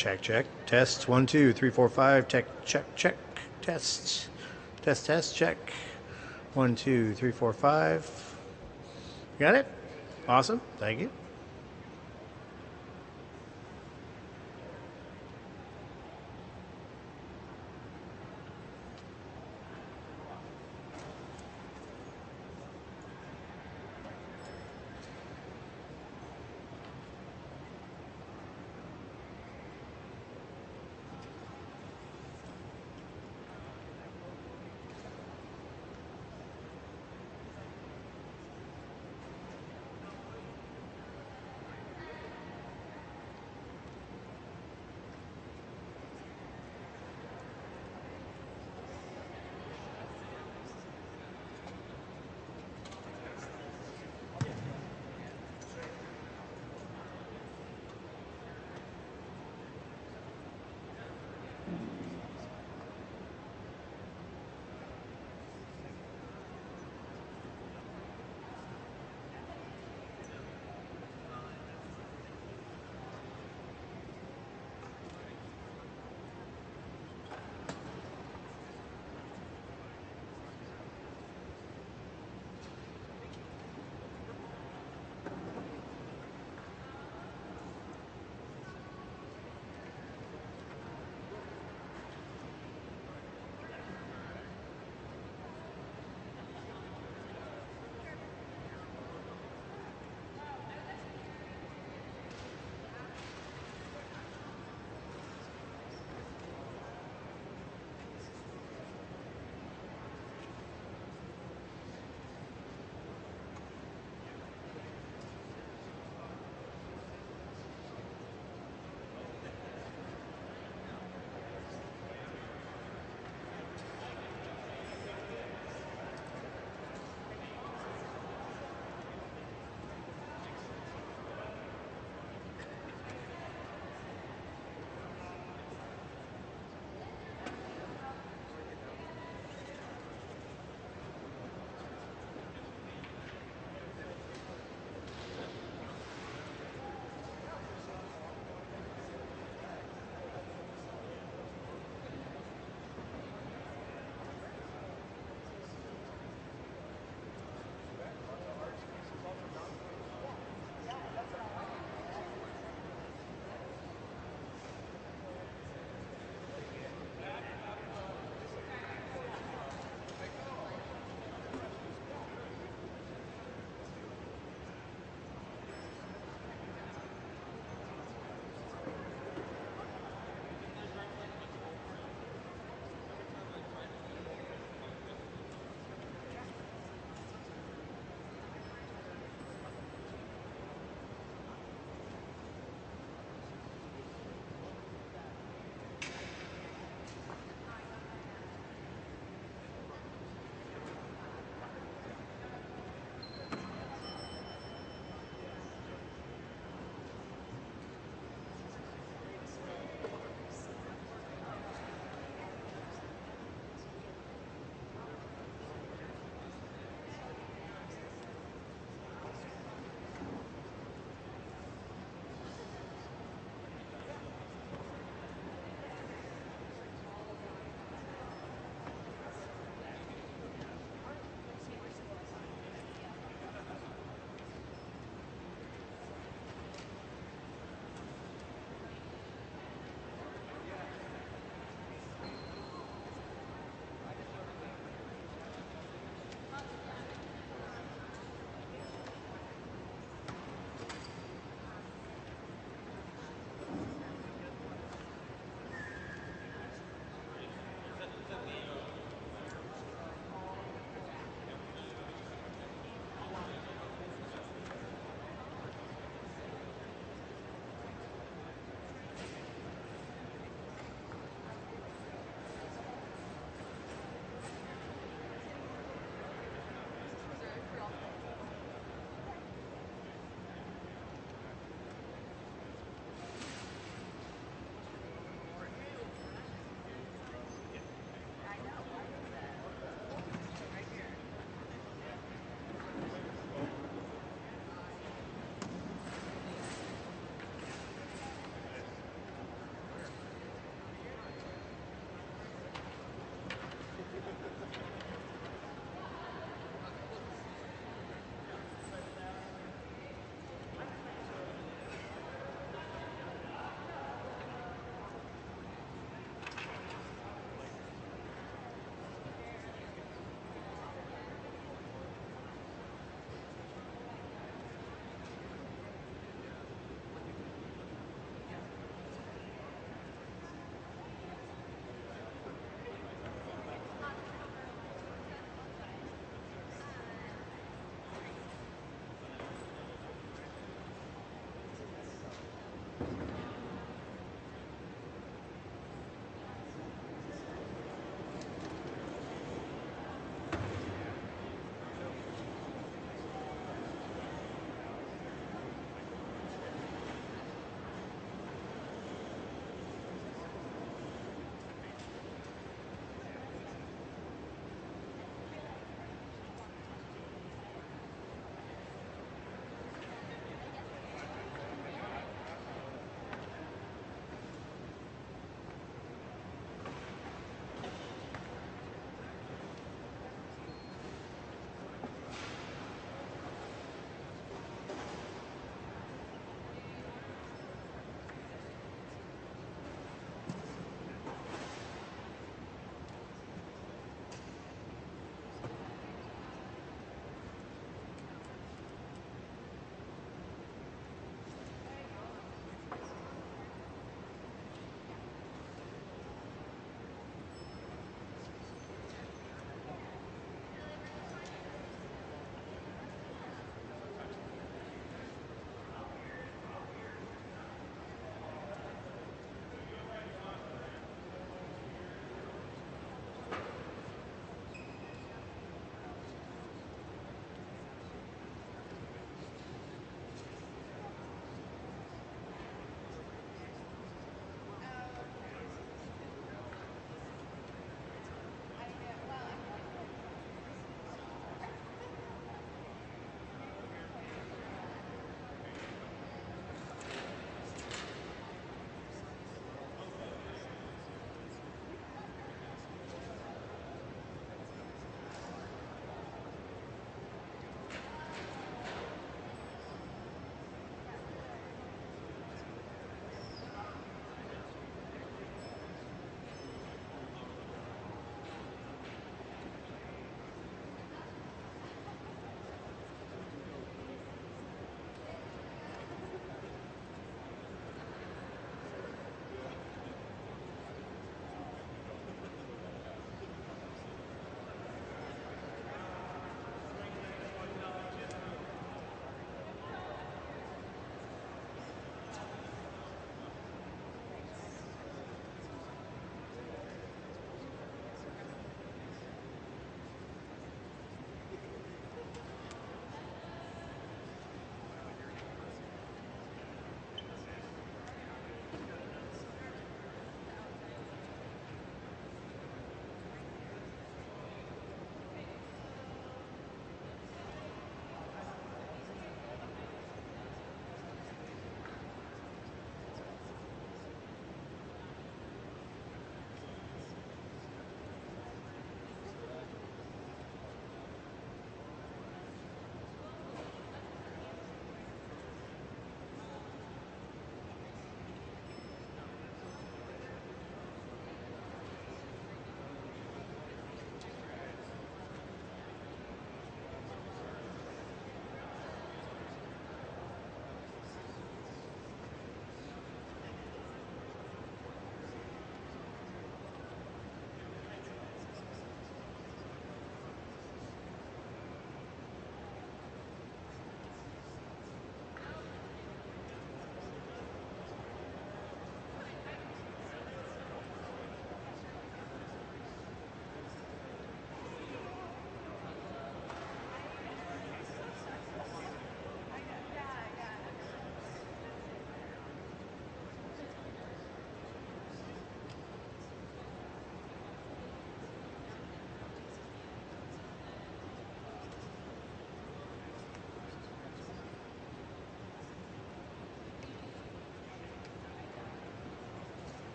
Check, check. Test 1, 2, 3, 4, 5. Check, check, check. Test. Test, test, check. 1, 2, 3, 4, 5. Got it? Awesome. Thank you.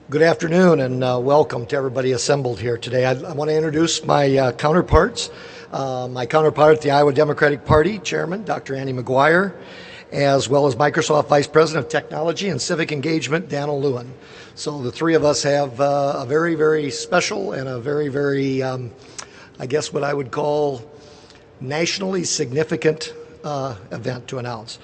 Good afternoon and welcome to everybody assembled here today. I want to introduce my counterparts. My counterpart at the Iowa Democratic Party, Chairman Dr. Andy McGuire, as well as Microsoft Vice President of Technology and Civic Engagement, Dan Lewin. So the three of us have a very, very special and a very, very, I guess what I would call nationally significant event to announce.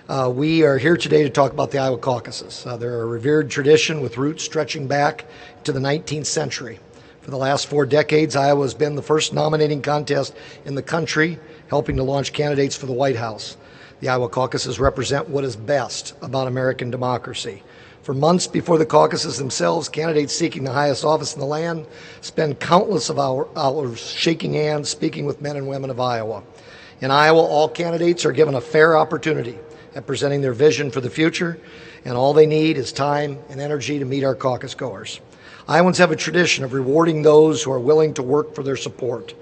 We are here today to talk about the Iowa Caucuses. They're a revered tradition with roots stretching back to the 19th century. For the last 4 decades, Iowa has been the first nominating contest in the country, helping to launch candidates for the White House. The Iowa Caucuses represent what is best about American democracy. For months before the caucuses themselves, candidates seeking the highest office in the land spend countless of hours shaking hands, speaking with men and women of Iowa. In Iowa, all candidates are given a fair opportunity at presenting their vision for the future, and all they need is time and energy to meet our caucus goers. Iowans have a tradition of rewarding those who are willing to work for their support.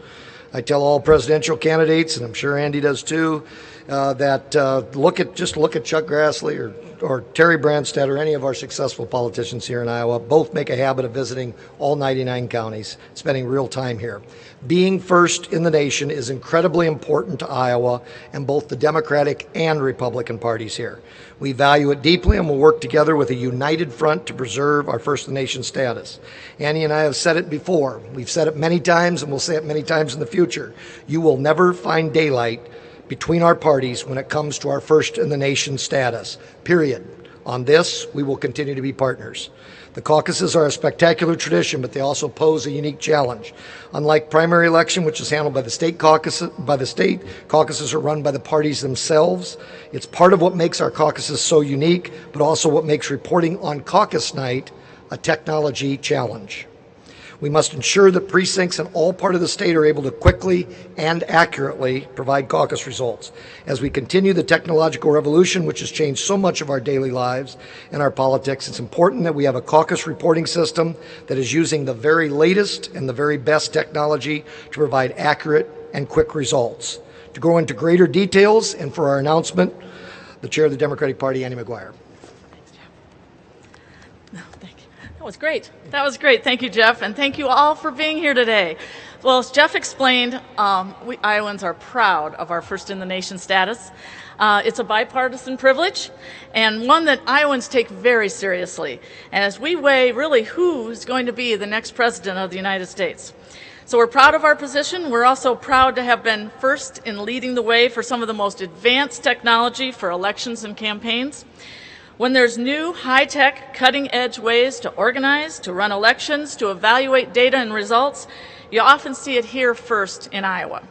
I tell all presidential candidates, and I'm sure Andy does too, that look at Chuck Grassley or Terry Branstad or any of our successful politicians here in Iowa. Both make a habit of visiting all 99 counties, spending real time here. Being first in the nation is incredibly important to Iowa and both the Democratic and Republican parties here. We value it deeply and will work together with a united front to preserve our first in the nation status. Annie and I have said it before. We've said it many times and we'll say it many times in the future. You will never find daylight between our parties when it comes to our first in the nation status, period. On this, we will continue to be partners. The caucuses are a spectacular tradition, but they also pose a unique challenge. Unlike primary election, which is handled by the state caucuses, caucuses are run by the parties themselves. It's part of what makes our caucuses so unique, but also what makes reporting on caucus night a technology challenge. We must ensure that precincts in all part of the state are able to quickly and accurately provide caucus results. As we continue the technological revolution, which has changed so much of our daily lives and our politics, it's important that we have a caucus reporting system that is using the very latest and the very best technology to provide accurate and quick results. To go into greater details and for our announcement, the Chair of the Democratic Party, Andy McGuire. That was great. That was great. Thank you, Jeff, and thank you all for being here today. Well, as Jeff explained, we Iowans are proud of our first in the nation status. It's a bipartisan privilege and one that Iowans take very seriously. And as we weigh really who's going to be the next president of the United States. So we're proud of our position. We're also proud to have been first in leading the way for some of the most advanced technology for elections and campaigns. When there's new, high-tech, cutting-edge ways to organize, to run elections, to evaluate data and results, you often see it here first in Iowa.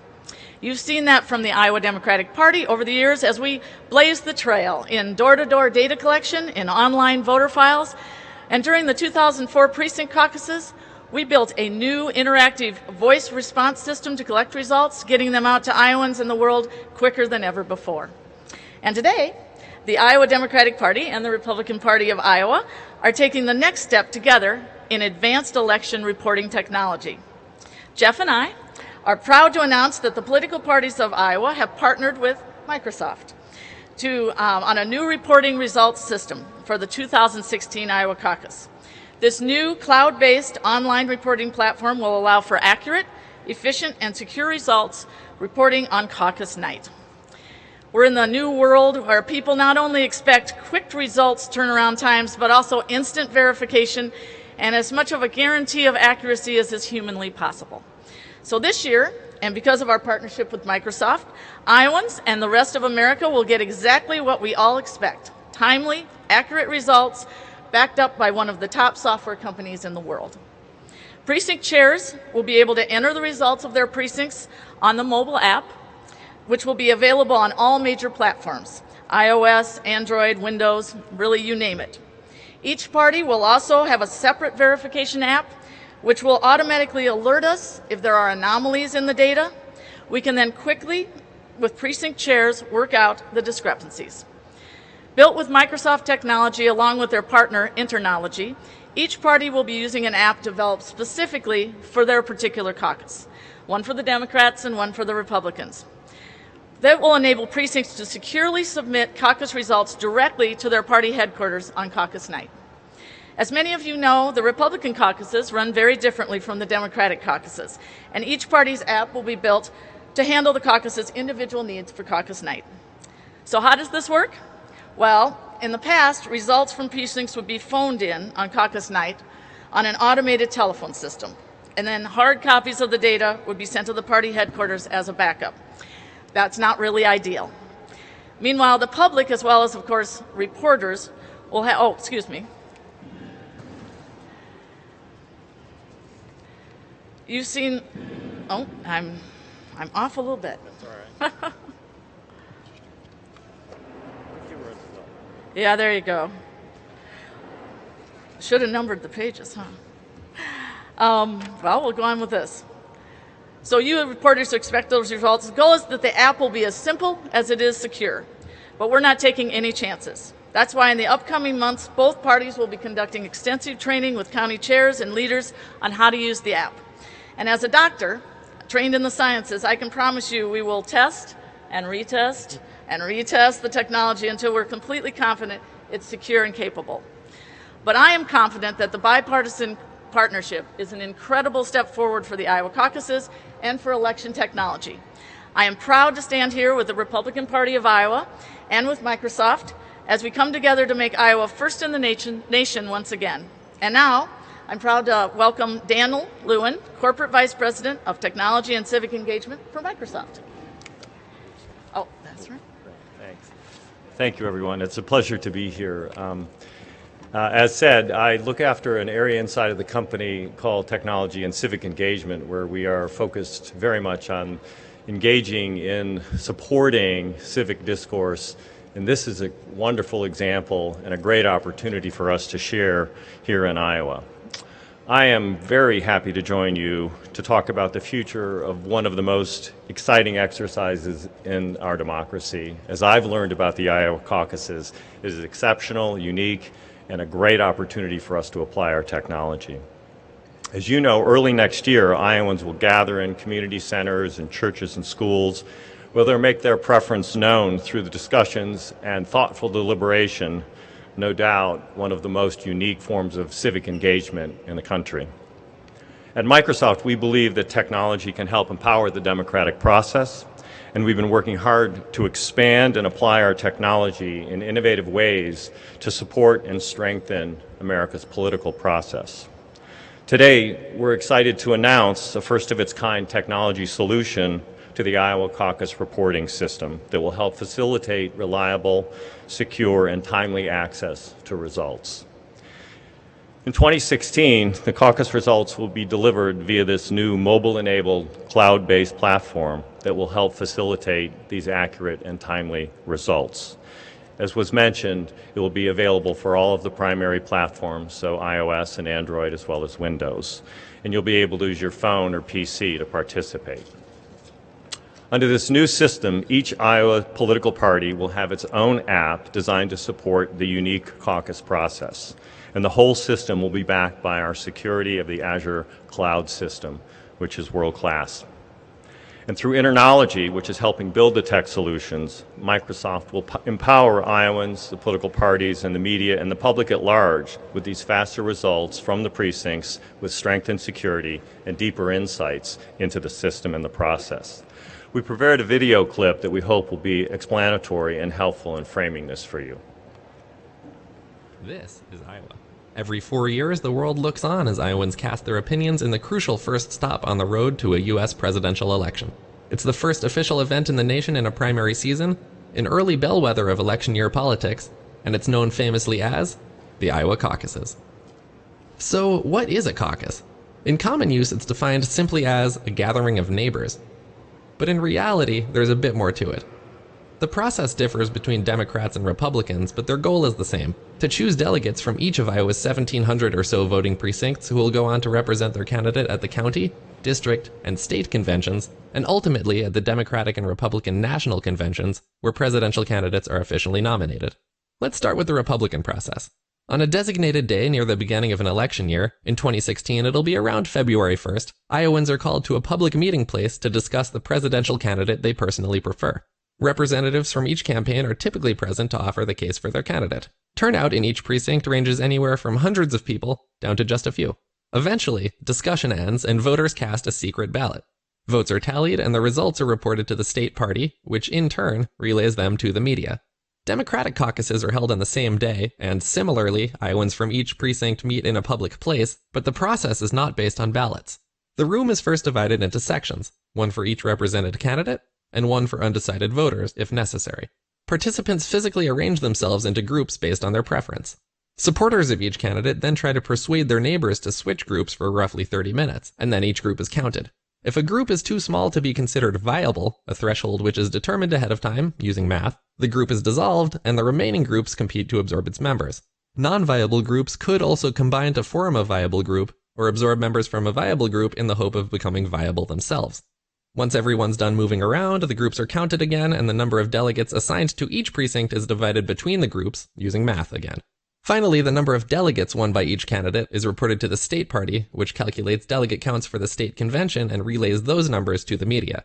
You've seen that from the Iowa Democratic Party over the years as we blazed the trail in door-to-door data collection, in online voter files, and during the 2004 precinct caucuses, we built a new interactive voice response system to collect results, getting them out to Iowans and the world quicker than ever before. And today, the Iowa Democratic Party and the Republican Party of Iowa are taking the next step together in advanced election reporting technology. Jeff and I are proud to announce that the political parties of Iowa have partnered with Microsoft on a new reporting results system for the 2016 Iowa Caucus. This new cloud-based online reporting platform will allow for accurate, efficient, and secure results reporting on caucus night. We're in the new world where people not only expect quick results turnaround times, but also instant verification and as much of a guarantee of accuracy as is humanly possible. So this year, and because of our partnership with Microsoft, Iowans and the rest of America will get exactly what we all expect: timely, accurate results backed up by one of the top software companies in the world. Precinct chairs will be able to enter the results of their precincts on the mobile app, which will be available on all major platforms: iOS, Android, Windows, really you name it. Each party will also have a separate verification app, which will automatically alert us if there are anomalies in the data. We can then quickly, with precinct chairs, work out the discrepancies. Built with Microsoft technology along with their partner Internology, each party will be using an app developed specifically for their particular caucus, one for the Democrats and one for the Republicans. That will enable precincts to securely submit caucus results directly to their party headquarters on caucus night. As many of you know, the Republican caucuses run very differently from the Democratic caucuses, and each party's app will be built to handle the caucus's individual needs for caucus night. So how does this work? Well, in the past, results from precincts would be phoned in on caucus night on an automated telephone system, and then hard copies of the data would be sent to the party headquarters as a backup. That's not really ideal. Meanwhile, the public, as well as, of course, reporters, will have, oh, excuse me. You've seen, oh, I'm off a little bit. That's all right. Yeah, there you go. Should have numbered the pages, huh? Well, we'll go on with this. So you reporters expect those results. The goal is that the app will be as simple as it is secure, but we're not taking any chances. That's why in the upcoming months, both parties will be conducting extensive training with county chairs and leaders on how to use the app. And as a doctor, trained in the sciences, I can promise you we will test and retest the technology until we're completely confident it's secure and capable. But I am confident that the bipartisan partnership is an incredible step forward for the Iowa caucuses and for election technology. I am proud to stand here with the Republican Party of Iowa and with Microsoft as we come together to make Iowa first in the nation once again. And now, I'm proud to welcome Daniel Lewin, Corporate Vice President of Technology and Civic Engagement for Microsoft. Oh, that's right. Thanks. Thank you, everyone. It's a pleasure to be here. As said, I look after an area inside of the company called Technology and Civic Engagement, where we are focused very much on engaging in supporting civic discourse. And this is a wonderful example and a great opportunity for us to share here in Iowa. I am very happy to join you to talk about the future of one of the most exciting exercises in our democracy. As I've learned about the Iowa caucuses, it is exceptional, unique, and a great opportunity for us to apply our technology. As you know, early next year, Iowans will gather in community centers and churches and schools where they'll make their preference known through the discussions and thoughtful deliberation, no doubt one of the most unique forms of civic engagement in the country. At Microsoft, we believe that technology can help empower the democratic process, and we've been working hard to expand and apply our technology in innovative ways to support and strengthen America's political process. Today, we're excited to announce a first-of-its-kind technology solution to the Iowa Caucus reporting system that will help facilitate reliable, secure, and timely access to results. In 2016, the caucus results will be delivered via this new mobile-enabled, cloud-based platform that will help facilitate these accurate and timely results. As was mentioned, it will be available for all of the primary platforms, so iOS and Android as well as Windows. And you'll be able to use your phone or PC to participate. Under this new system, each Iowa political party will have its own app designed to support the unique caucus process. And the whole system will be backed by our security of the Azure cloud system, which is world-class. And through Internology, which is helping build the tech solutions, Microsoft will empower Iowans, the political parties, and the media, and the public at large with these faster results from the precincts with strengthened security and deeper insights into the system and the process. We prepared a video clip that we hope will be explanatory and helpful in framing this for you. This is Iowa. Every 4 years, the world looks on as Iowans cast their opinions in the crucial first stop on the road to a U.S. presidential election. It's the first official event in the nation in a primary season, an early bellwether of election year politics, and it's known famously as the Iowa Caucuses. So, what is a caucus? In common use, it's defined simply as a gathering of neighbors. But in reality, there's a bit more to it. The process differs between Democrats and Republicans, but their goal is the same: to choose delegates from each of Iowa's 1,700 or so voting precincts who will go on to represent their candidate at the county, district, and state conventions, and ultimately at the Democratic and Republican national conventions, where presidential candidates are officially nominated. Let's start with the Republican process. On a designated day near the beginning of an election year, in 2016 it'll be around February 1st, Iowans are called to a public meeting place to discuss the presidential candidate they personally prefer. Representatives from each campaign are typically present to offer the case for their candidate. Turnout in each precinct ranges anywhere from hundreds of people down to just a few. Eventually, discussion ends and voters cast a secret ballot. Votes are tallied and the results are reported to the state party, which in turn relays them to the media. Democratic caucuses are held on the same day, and similarly, Iowans from each precinct meet in a public place, but the process is not based on ballots. The room is first divided into sections, one for each represented candidate, and one for undecided voters, if necessary. Participants physically arrange themselves into groups based on their preference. Supporters of each candidate then try to persuade their neighbors to switch groups for roughly 30 minutes, and then each group is counted. If a group is too small to be considered viable, a threshold which is determined ahead of time using math, the group is dissolved and the remaining groups compete to absorb its members. Non-viable groups could also combine to form a viable group, or absorb members from a viable group in the hope of becoming viable themselves. Once everyone's done moving around, the groups are counted again and the number of delegates assigned to each precinct is divided between the groups using math again. Finally, the number of delegates won by each candidate is reported to the state party, which calculates delegate counts for the state convention and relays those numbers to the media.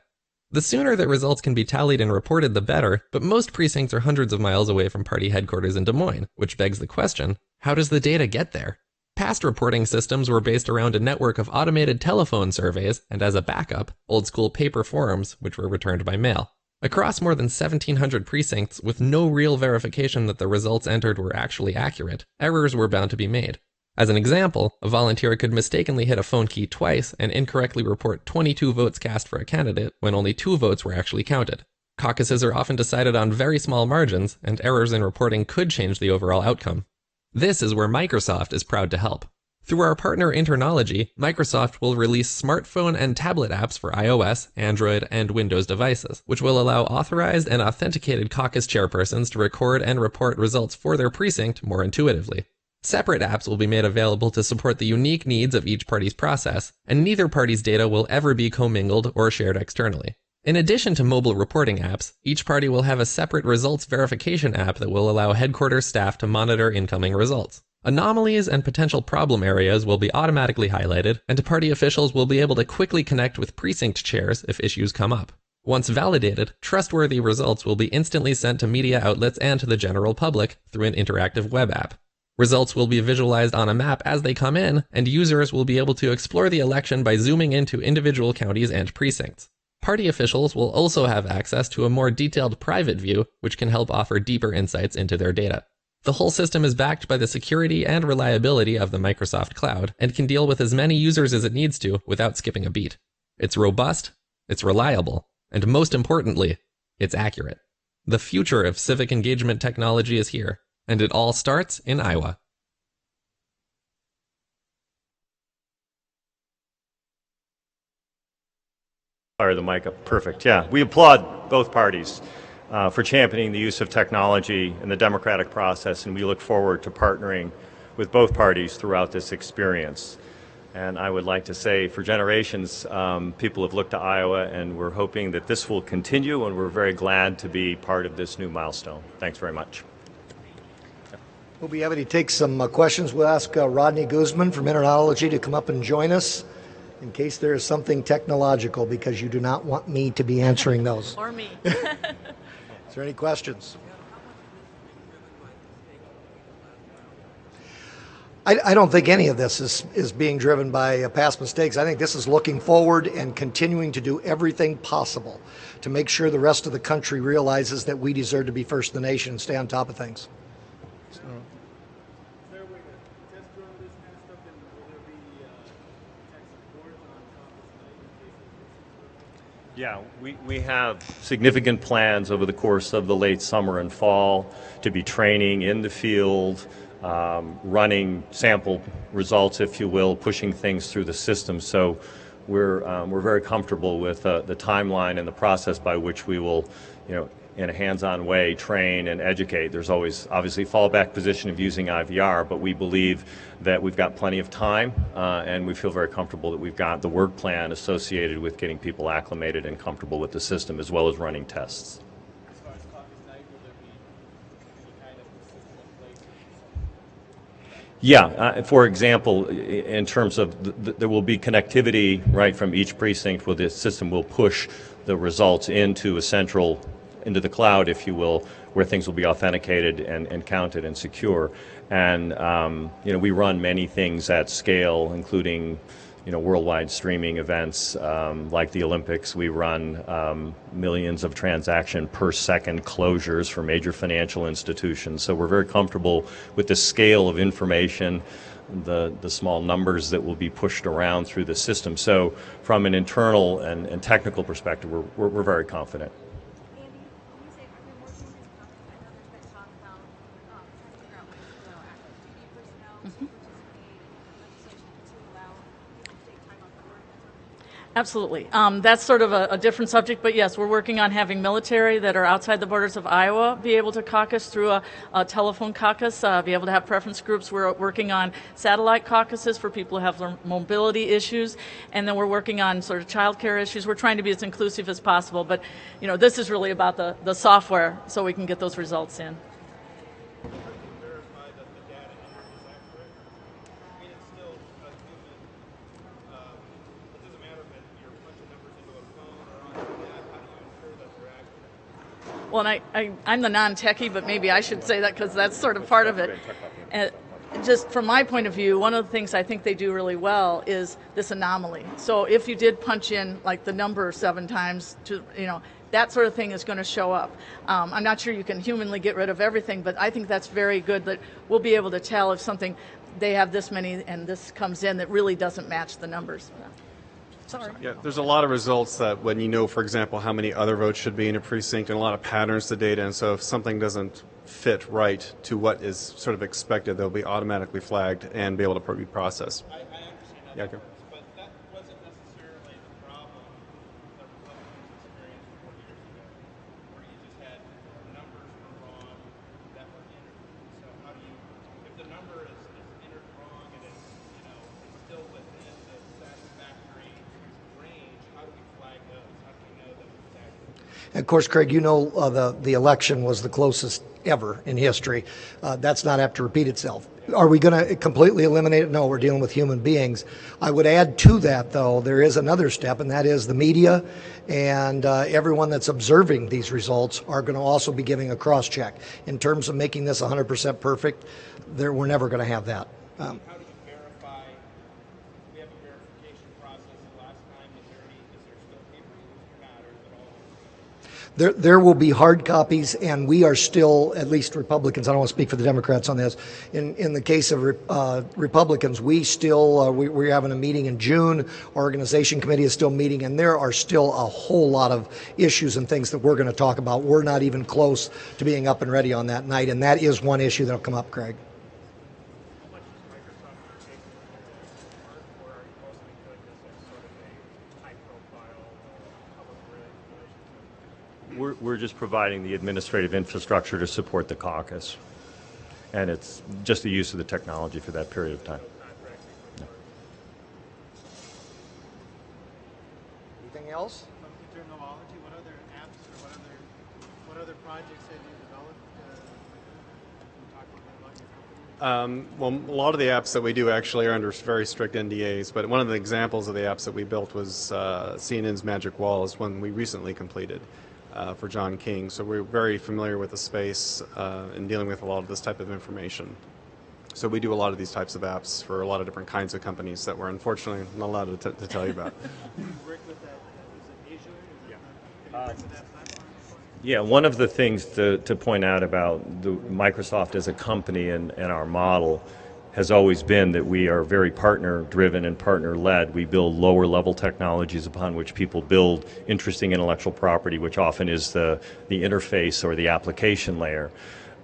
The sooner that results can be tallied and reported, the better, but most precincts are hundreds of miles away from party headquarters in Des Moines, which begs the question, how does the data get there? Past reporting systems were based around a network of automated telephone surveys, and as a backup, old-school paper forms, which were returned by mail. Across more than 1,700 precincts, with no real verification that the results entered were actually accurate, errors were bound to be made. As an example, a volunteer could mistakenly hit a phone key twice and incorrectly report 22 votes cast for a candidate when only 2 votes were actually counted. Caucuses are often decided on very small margins, and errors in reporting could change the overall outcome. This is where Microsoft is proud to help. Through our partner Internology, Microsoft will release smartphone and tablet apps for iOS, Android, and Windows devices, which will allow authorized and authenticated caucus chairpersons to record and report results for their precinct more intuitively. Separate apps will be made available to support the unique needs of each party's process, and neither party's data will ever be commingled or shared externally. In addition to mobile reporting apps, each party will have a separate results verification app that will allow headquarters staff to monitor incoming results. Anomalies and potential problem areas will be automatically highlighted, and party officials will be able to quickly connect with precinct chairs if issues come up. Once validated, trustworthy results will be instantly sent to media outlets and to the general public through an interactive web app. Results will be visualized on a map as they come in, and users will be able to explore the election by zooming into individual counties and precincts. Party officials will also have access to a more detailed private view, which can help offer deeper insights into their data. The whole system is backed by the security and reliability of the Microsoft Cloud, and can deal with as many users as it needs to without skipping a beat. It's robust, it's reliable, and most importantly, it's accurate. The future of civic engagement technology is here, and it all starts in Iowa. Fire the mic up. Perfect. Yeah, we applaud both parties for championing the use of technology in the democratic process, and we look forward to partnering with both parties throughout this experience. And I would like to say, for generations, people have looked to Iowa, and we're hoping that this will continue, and we're very glad to be part of this new milestone. Thanks very much. We'll be happy to take some questions. We'll ask Rodney Guzman from Internology to come up and join us in case there is something technological, because you do not want me to be answering those. Or me. Is there any questions? I don't think any of this is being driven by past mistakes. I think this is looking forward and continuing to do everything possible to make sure the rest of the country realizes that we deserve to be first in the nation and stay on top of things. Yeah, we have significant plans over the course of the late summer and fall to be training in the field, running sample results, if you will, pushing things through the system. So we're very comfortable with the timeline and the process by which we will, in a hands-on way, train and educate. There's always, obviously, fallback position of using IVR, but we believe that we've got plenty of time, and we feel very comfortable that we've got the work plan associated with getting people acclimated and comfortable with the system, as well as running tests. As far as caucus night, will there be any kind of system in place? Yeah, for example, in terms of there will be connectivity right from each precinct where the system will push the results into a central into the cloud, if you will, where things will be authenticated and counted and secure. And we run many things at scale, including worldwide streaming events like the Olympics. We run millions of transaction per second closures for major financial institutions. So we're very comfortable with the scale of information, the small numbers that will be pushed around through the system. So from an internal and technical perspective, we're very confident. Andy, when you say are there more things to come? I know there's been talk about trying to figure out ways to allow active duty personnel to participate in legislation to allow people to take time off of work. Absolutely. That's sort of a different subject, but yes, we're working on having military that are outside the borders of Iowa be able to caucus through a telephone caucus, be able to have preference groups. We're working on satellite caucuses for people who have mobility issues, and then we're working on sort of childcare issues. We're trying to be as inclusive as possible, but this is really about the software so we can get those results in. Verify that the data entered is accurate. I mean, it's still a human. It doesn't matter if you're punching numbers into a phone or on your app. How do you ensure that they're accurate? Well, and I'm the non-techie, but maybe I should say that because that's sort of part of it. Just from my point of view, one of the things I think they do really well is this anomaly. So if you did punch in like the number 7 times to, that sort of thing is going to show up. I'm not sure you can humanly get rid of everything, but I think that's very good that we'll be able to tell if something, they have this many and this comes in that really doesn't match the numbers. Sorry. Yeah, there's a lot of results that when for example, how many other votes should be in a precinct, and a lot of patterns to data, and so if something doesn't fit right to what is sort of expected, they'll be automatically flagged and be able to be processed. I understand how Yeah, that okay. works, but that wasn't necessarily the problem that Republicans experienced 4 years ago, where you just had numbers were wrong that were entered. So how do you, if the number is entered wrong and it's still within the satisfactory range, how do we flag those? How do we know that it's accurate? And of course, Craig, the election was the closest ever in history. That's not apt to repeat itself. Are we going to completely eliminate it? No, we're dealing with human beings. I would add to that, though, there is another step, and that is the media and everyone that's observing these results are going to also be giving a cross-check. In terms of making this 100% perfect, we're never going to have that. How do you verify? We have a verification process. The last time, is there still paper use or not, or is it all? There will be hard copies, and we are still, at least Republicans, I don't want to speak for the Democrats on this. In the case of Republicans, we still, we're having a meeting in June. Our organization committee is still meeting, and there are still a whole lot of issues and things that we're going to talk about. We're not even close to being up and ready on that night, and that is one issue that'll come up, Craig. How much does Microsoft take work, or are you mostly doing this as sort of a high-profile public relations? We're just providing the administrative infrastructure to support the caucus, and it's just the use of the technology for that period of time. Anything else? From Eternalology, what other apps or what other projects have you developed? Can you talk a little bit about your company? Well, a lot of the apps that we do actually are under very strict NDAs, but one of the examples of the apps that we built was CNN's Magic Wall, is one we recently completed for John King. So we're very familiar with the space and dealing with a lot of this type of information. So we do a lot of these types of apps for a lot of different kinds of companies that we're unfortunately not allowed to tell you about. Do you work with that? Is it Azure? Can you work with that platform? Yeah, one of the things to point out about Microsoft as a company and our model has always been that we are very partner-driven and partner-led. We build lower-level technologies upon which people build interesting intellectual property, which often is the interface or the application layer.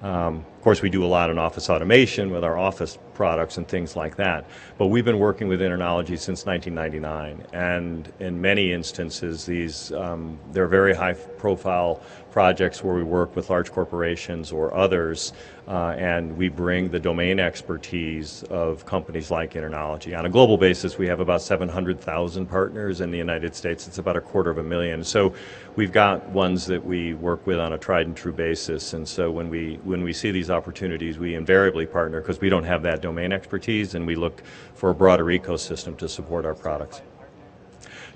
Of course, we do a lot in office automation with our Office products and things like that. But we've been working with Internology since 1999, and in many instances, they're very high-profile projects where we work with large corporations or others, and we bring the domain expertise of companies like Internology. On a global basis, we have about 700,000 partners. In the United States, it's about 250,000. So we've got ones that we work with on a tried and true basis, and so when we see these opportunities, we invariably partner because we don't have that domain expertise, and we look for a broader ecosystem to support our products.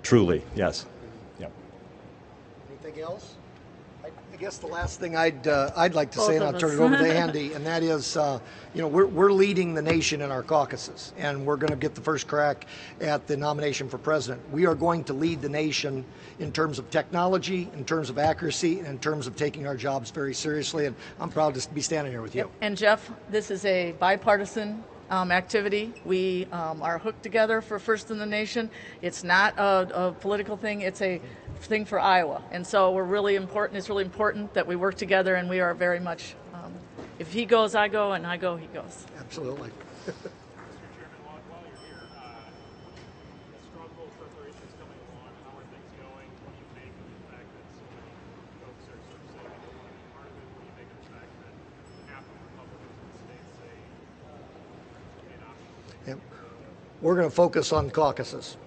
Truly, yes. Yep. Anything else? I guess the last thing I'd like to Both say, and of I'll turn us. it over to Andy, and that is, we're leading the nation in our caucuses, and we're going to get the first crack at the nomination for president. We are going to lead the nation in terms of technology, in terms of accuracy, and in terms of taking our jobs very seriously. And I'm proud to be standing here with you. And Jeff, this is a bipartisan activity. We are hooked together for first in the nation. It's not a political thing. It's a thing for Iowa. And so we're really important. It's really important that we work together, and we are very much, if he goes, I go, and I go, he goes. Absolutely. Mr. Chairman, while you're here, the straw poll preparations coming along, how are things going? What do you make of the fact that so many folks are sort of saying they don't want to be part of it? What do you make of the fact that half of Republicans in the state say it's going to be an optional thing? Yep. We're going to focus on caucuses.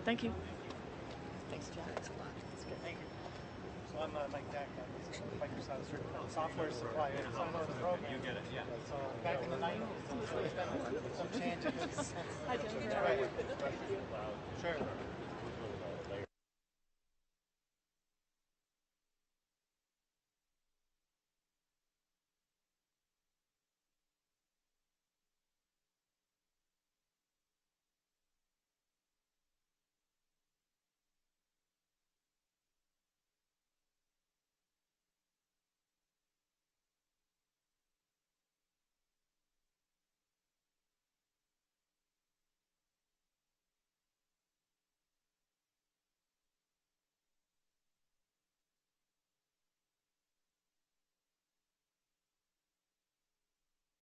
Thank you. So I'm Mike Dack, I'm software supplier. So I know the program. You get it, yeah. So back in the 90s, there's been some changes. Hi, Jennifer. Sure.